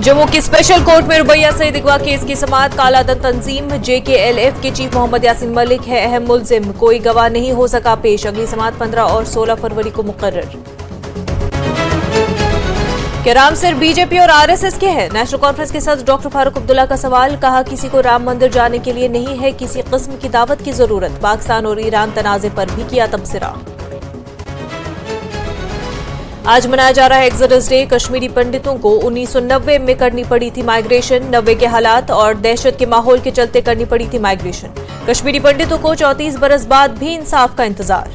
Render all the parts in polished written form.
जम्मू की special court में रुबैया सईद अगवा केस की समाअत। कालाधन तंजीम JKLF के चीफ मोहम्मद यासीन मलिक है अहम मुल्जिम। कोई गवाह नहीं हो सका पेश। अगली समाअत 15 और 16 फरवरी को मुकर्रर। क्या राम सिर्फ BJP और RSS के हैं? नेशनल कॉन्फ्रेंस के सदर डॉक्टर फारूक अब्दुल्ला का सवाल। कहा, किसी को राम मंदिर जाने के लिए नहीं है किसी किस्म की दावत की जरूरत। पाकिस्तान और ईरान तनाजे पर भी किया तबसरा। आज मनाया जा रहा है एक्सोडस डे। कश्मीरी पंडितों को 1990 में करनी पड़ी थी माइग्रेशन। 90 के हालात और दहशत के माहौल के चलते करनी पड़ी थी माइग्रेशन। कश्मीरी पंडितों को 34 बरस बाद भी इंसाफ का इंतजार।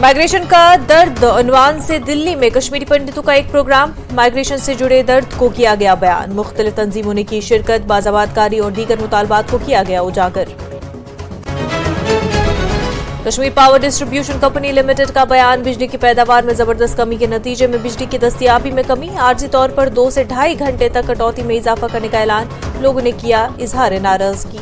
माइग्रेशन का दर्द उन्वान से दिल्ली में कश्मीरी पंडितों का एक प्रोग्राम। माइग्रेशन से जुड़े दर्द को किया गया बयान। मुख्तलिफ तंजीमों ने की शिरकत। बाज़ाबादकारी और दीगर मुतालबात को किया गया उजागर। Kashmir power distribution company limited का बयान। बिजली की पैदावार में जबरदस्त कमी के नतीजे में बिजली की दस्तयाबी में कमी। आर्जी तौर पर 2 से ढाई घंटे तक कटौती में इजाफा करने का ऐलान। लोगों ने किया इजहार नाराजगी।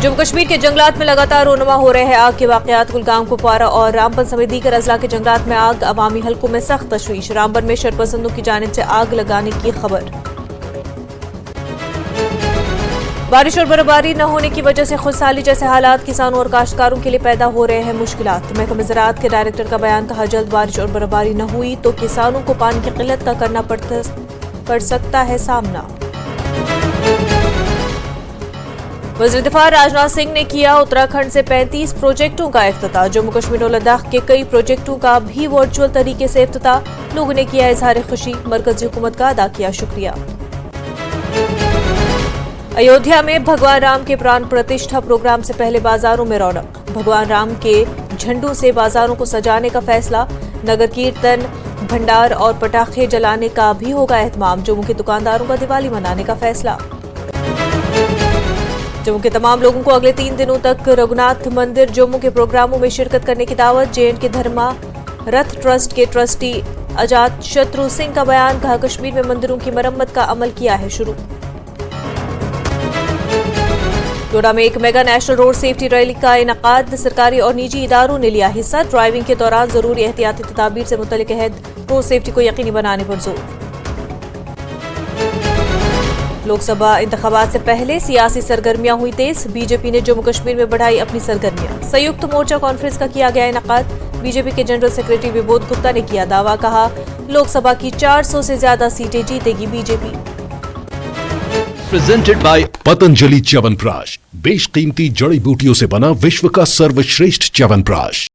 जम्मू कश्मीर के जंगलात में लगातार रोनुमा हो रहे हैं आग के वाकयात। कुलगाम, कुपवारा और रामबन समेत दीगर अजला के जंगलात में आग। अवामी हलकों में सख्त तशवीश। रामबन में शरपसंदों की जानिब से आग लगाने की खबर। बारिश और बर्फबारी न होने की वजह से खुशहाली जैसे हालात किसानों और काश्तकारों के लिए पैदा हो रहे हैं मुश्किलात। महकमा ज़राअत के डायरेक्टर का बयान। कहा, जल्द बारिश और बर्फबारी न हुई तो किसानों को पानी की किल्लत का करना पड़ सकता है सामना। वज़ीर दिफा राजनाथ सिंह ने किया उत्तराखंड से 35 प्रोजेक्टों का इफ्तिताह। जम्मू कश्मीर और लद्दाख के कई प्रोजेक्टों का भी वर्चुअल तरीके से इफ्तिताह। लोगों ने किया इजहार खुशी। मरकजी हुकूमत का अदा किया शुक्रिया। अयोध्या में भगवान राम के प्राण प्रतिष्ठा प्रोग्राम से पहले बाजारों में रौनक। भगवान राम के झंडों से बाजारों को सजाने का फैसला। नगर कीर्तन, भंडार और पटाखे जलाने का भी होगा एहतमाम। जम्मू के दुकानदारों का दिवाली मनाने का फैसला। जम्मू के तमाम लोगों को अगले 3 दिनों तक रघुनाथ मंदिर जम्मू के प्रोग्रामों में शिरकत करने की दावत। JNK धर्मा रथ ट्रस्ट के ट्रस्टी अजात शत्रु सिंह का बयान। कहा, कश्मीर में मंदिरों की मरम्मत का अमल किया है शुरू। डोडा में एक mega national road safety rally का इनेकाद। सरकारी और निजी इदारों ने लिया हिस्सा। ड्राइविंग के दौरान जरूरी एहतियाती तदाबीर से मुतल्लिक अहद। रोड सेफ्टी को यकीनी बनाने पर जोर। लोकसभा इंतखाबात से पहले सियासी सरगर्मियां हुई तेज। BJP ने जम्मू कश्मीर में बढ़ाई अपनी सरगर्मियां। संयुक्त मोर्चा कॉन्फ्रेंस का किया गया इनेकाद। BJP के जनरल सेक्रेटरी विबोध गुप्ता ने किया दावा। कहा, लोकसभा की 400 से ज्यादा सीटें जीतेगी BJP। Presented by Patanjali chyawanprash. बेशकीमती जड़ी बूटियों से बना विश्व का सर्वश्रेष्ठ च्यवनप्राश।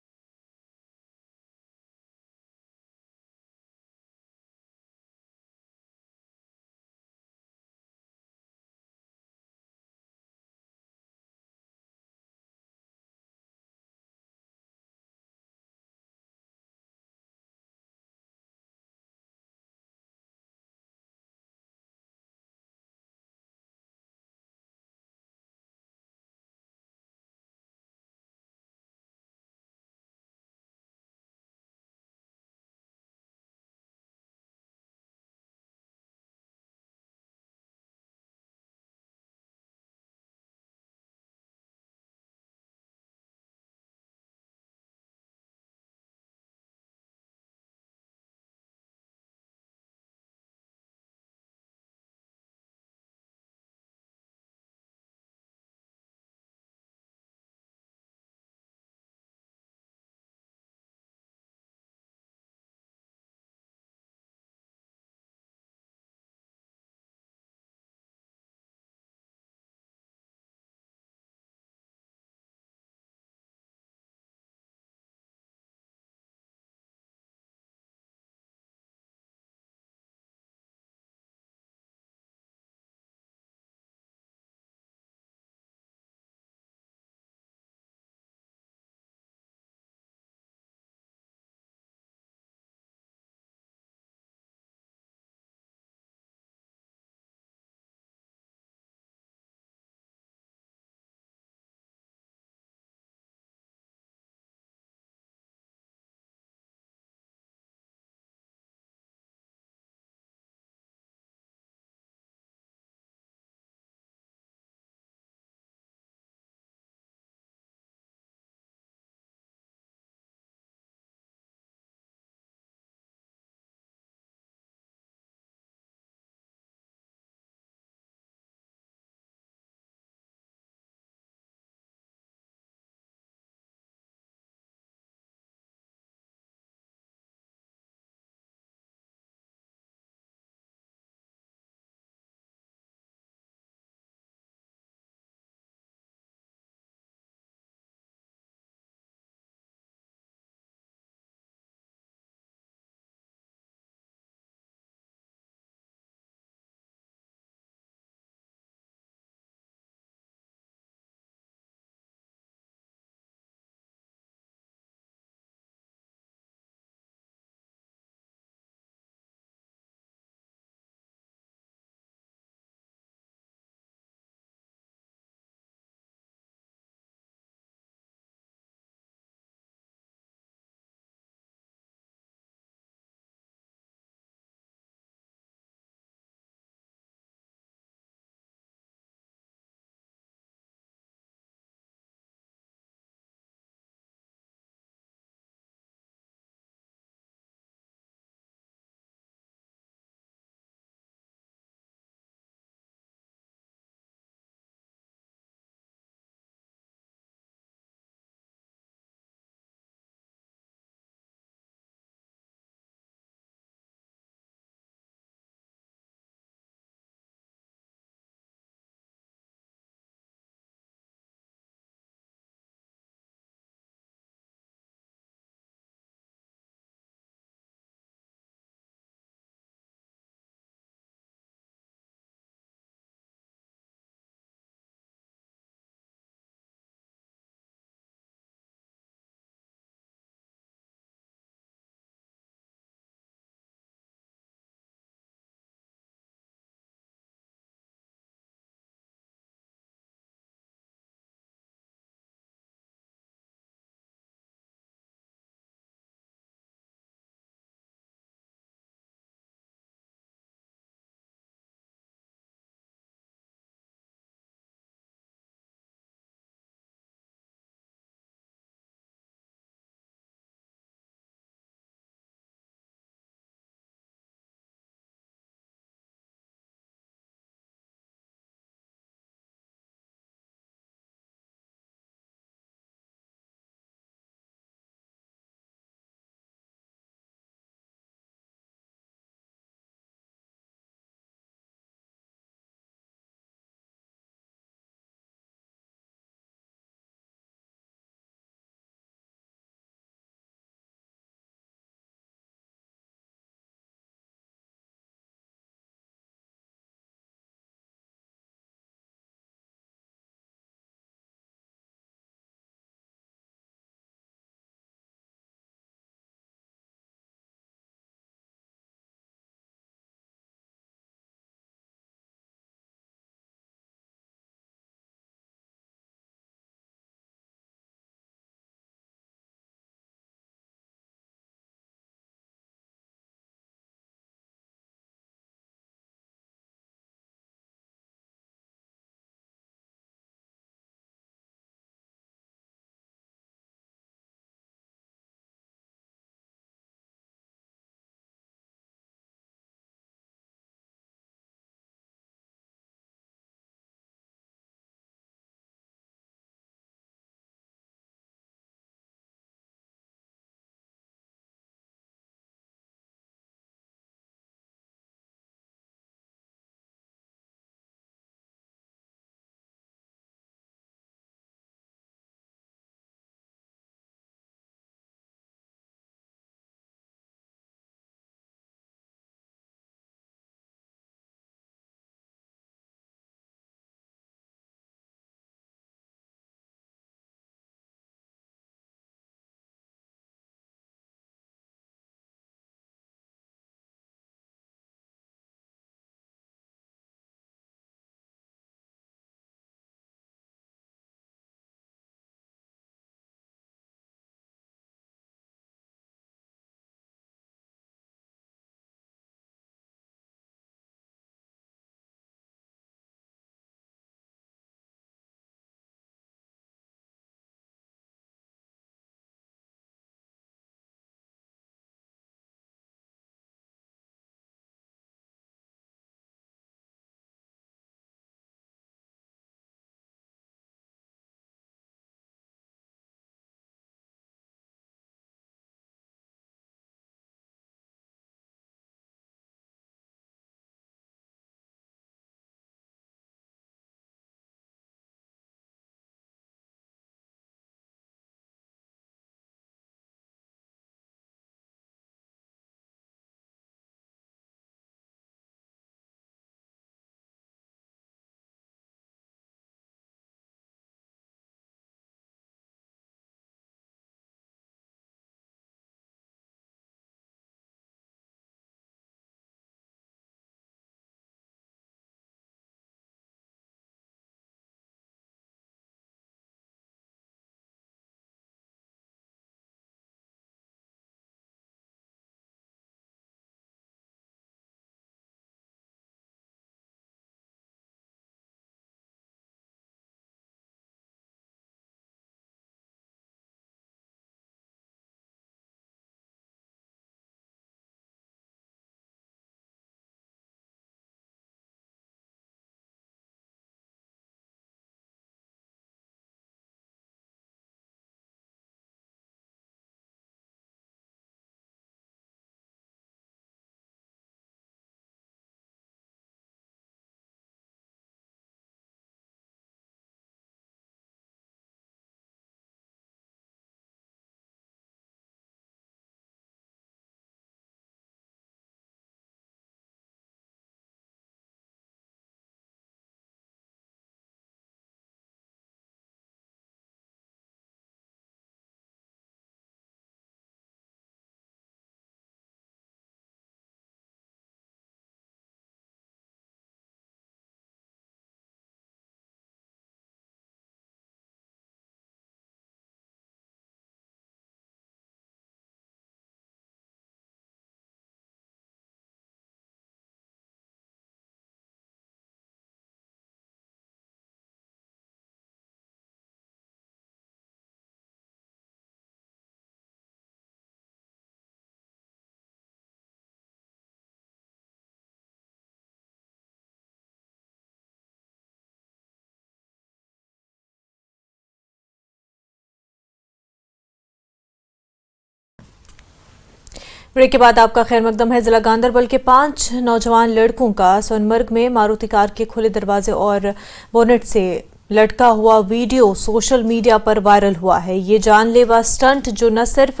ब्रेक के बाद आपका खैर मकदम है। जिला गांधरबल के 5 नौजवान लड़कों का सोनमर्ग में मारुति कार के खुले दरवाजे और बोनेट से लटका हुआ वीडियो सोशल मीडिया पर वायरल हुआ है। ये जानलेवा स्टंट जो न सिर्फ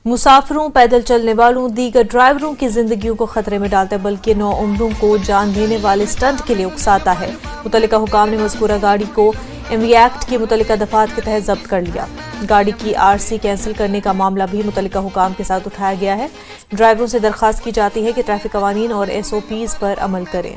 मुसाफिरों, पैदल चलने वालों, दीगर ड्राइवरों की जिंदगियों को खतरे में डालता है बल्कि नौ उम्रों को जान देने वाले स्टंट के लिए उकसाता है। मुतल्लिका हुकाम ने मज़कूरा गाड़ी को एमवी एक्ट की मुतल्लिका दफात के तहत जब्त कर लिया। गाड़ी की आरसी कैंसिल करने का मामला भी मुतल्लिका हुकाम के साथ उठाया गया है। ड्राइवरों से दरख्वास्त की जाती है कि ट्रैफिक कवानीन और SOPs पर अमल करें।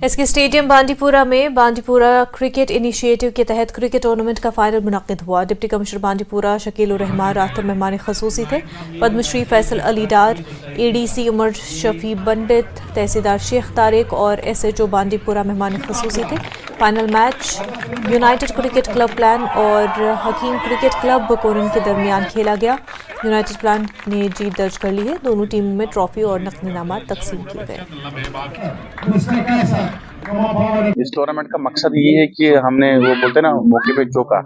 एसके स्टेडियम बांडीपुरा में बांडीपुरा क्रिकेट इनिशिएटिव के तहत क्रिकेट टूर्नामेंट का फाइनल मुनक्किद हुआ। डिप्टी कमिश्नर बांडीपुरा शकील उर रहमान रात को मेहमान खसूसी थे। पद्मश्री फैसल अली डार, ADC उमर शफी पंडित, तहसीलदार शेख तारिक और SHO बांडीपुरा मेहमान खसूसी थे। Final match United cricket club plan और हकीम क्रिकेट क्लब कोरन के दरमियान खेला गया। यूनाइटेड प्लान ने जीत दर्ज कर ली है। दोनों टीमों में ट्रॉफी और नकदी इनामात तकसीम किए गए। इस टूर्नामेंट का मकसद ये है कि हमने वो बोलते हैं ना, मौके पे चौका।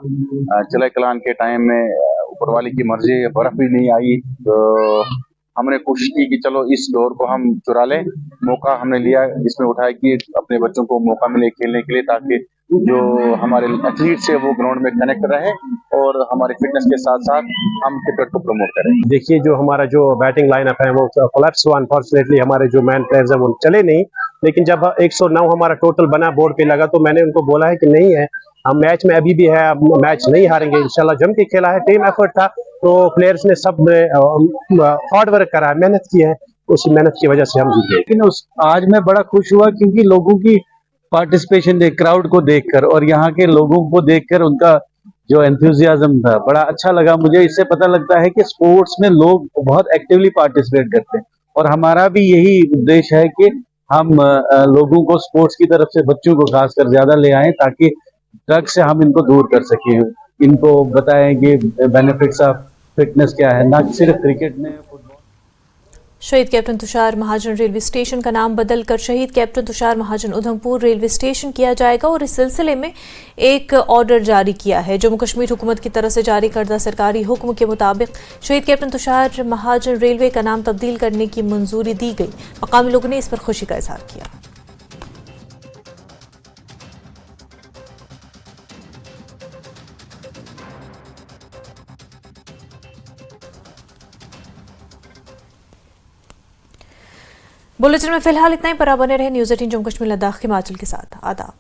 चले कलान के टाइम में ऊपर वाले की मर्जी, बर्फ भी नहीं आई तो हमने कोशिश की कि चलो इस दौर को हम चुरा लें। मौका हमने लिया, इसमें उठाया कि अपने बच्चों को मौका मिले खेलने के लिए, ताकि जो हमारे एथलीट्स है वो ग्राउंड में कनेक्ट रहे और हमारे फिटनेस के साथ साथ हम क्रिकेट को प्रमोट करें। देखिए, जो हमारा जो बैटिंग लाइनअप है वो कोलैप्स हुआ। अनफॉर्चुनेटली हमारे जो मैन प्लेयर्स हैं वो चले नहीं, लेकिन जब 109 हमारा टोटल बना बोर्ड पे लगा तो मैंने उनको बोला है कि नहीं है, हम मैच में अभी भी है, मैच नहीं हारेंगे, इंशाल्लाह जम के खेला है। टीम एफर्ट था तो प्लेयर्स ने सब हार्ड वर्क करा, मेहनत की है, उस मेहनत की वजह से हम जीत गए। लेकिन आज मैं बड़ा खुश हुआ क्योंकि लोगों की पार्टिसिपेशन देख, क्राउड को देखकर और यहाँ के लोगों को देखकर उनका जो एंथुजियाज्म था बड़ा अच्छा लगा मुझे। इससे पता लगता है कि स्पोर्ट्स में लोग बहुत एक्टिवली पार्टिसिपेट करते हैं और हमारा भी यही उद्देश्य है कि हम लोगों को स्पोर्ट्स की तरफ से, बच्चों को खासकर ज्यादा ले आएं ताकि ड्रग से हम इनको दूर कर सकें, इनको बताएं कि बेनिफिट्स ऑफ फिटनेस क्या है, ना सिर्फ क्रिकेट में। शहीद कैप्टन तुषार महाजन रेलवे स्टेशन का नाम बदलकर शहीद कैप्टन तुषार महाजन उधमपुर रेलवे स्टेशन किया जाएगा और इस सिलसिले में एक ऑर्डर जारी किया है। जम्मू कश्मीर हुकूमत की तरफ से जारी करदा सरकारी हुक्म के मुताबिक शहीद कैप्टन तुषार महाजन रेलवे का नाम तब्दील करने की मंजूरी दी गई। मकामी लोगों ने इस पर खुशी का इजहार किया। बुलेटिन में फिलहाल इतना ही। पर बने रहे न्यूज़ 18 जम्मू कश्मीर लद्दाख हिमाचल के साथ। आदाब।